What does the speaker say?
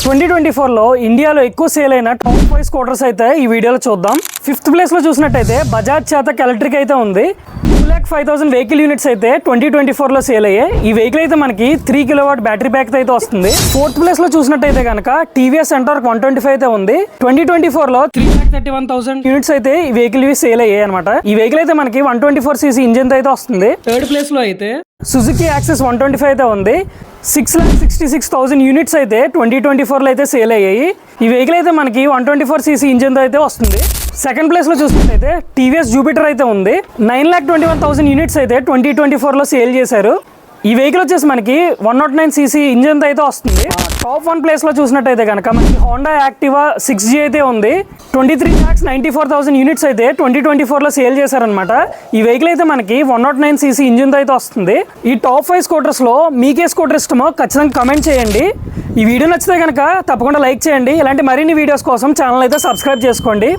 2024లో ఇండియాలో ఎక్కువ సేల్ అయిన టాప్ 5 స్కూటర్స్ అయితే ఈ వీడియోలో చూద్దాం. 5th ప్లేస్ లో చూసినట్టయితే బజాజ్ చేతక్ ఎలక్ట్రిక్ అయితే ఉంది. 2,05,000 వెహికల్ యూనిట్స్ అయితే 2024లో సేల్ అయ్యాయి. ఈ వెహికల్ అయితే మనకి 3 కిలోవాట్ బ్యాటరీ ప్యాక్ అయితే వస్తుంది. 4th ప్లేస్ లో చూసినట్టయితే కనుక టీవీఎస్ ఎంటార్క్ 125 అయితే ఉంది. 2024లో 3,31,000 యూనిట్స్ అయితే ఈ వెహికల్ సేల్ అయ్యాయి అనమాట. ఈ వెహికల్ అయితే మనకి 124cc ఇంజిన్ అయితే వస్తుంది. 3rd ప్లేస్ లో అయితే సుజుకి యాక్సెస్ 125 అయితే ఉంది. 6,66,000 యూనిట్స్ అయితే 2024లో అయితే సేల్ అయ్యాయి. ఈ వెహికల్ అయితే మనకి 124cc ఇంజిన్ అయితే వస్తుంది. 2nd ప్లేస్ లో చూసినట్టయితే టీవీఎస్ జూపిటర్ అయితే ఉంది. 9,21,000 యూనిట్స్ అయితే 2024లో సేల్ చేశారు. ఈ వెహికల్ వచ్చేసి మనకి 109cc ఇంజిన్ అయితే వస్తుంది. టాప్ 1 ప్లేస్ లో చూసినట్టయితే కనుక మనకి హోండా యాక్టివా 6G అయితే ఉంది. 23,94,000 యూనిట్స్ అయితే 2024లో సేల్ చేశారనమాట. ఈ వెహికల్ అయితే మనకి 109cc ఇంజిన్ అయితే వస్తుంది. ఈ టాప్ 5 స్కూటర్స్ లో మీకే స్కూటర్ ఇష్టమో ఖచ్చితంగా కమెంట్ చేయండి. ఈ వీడియో నచ్చితే కనుక తప్పకుండా లైక్ చేయండి. ఇలాంటి మరిన్ని వీడియోస్ కోసం ఛానల్ అయితే సబ్స్క్రైబ్ చేసుకోండి.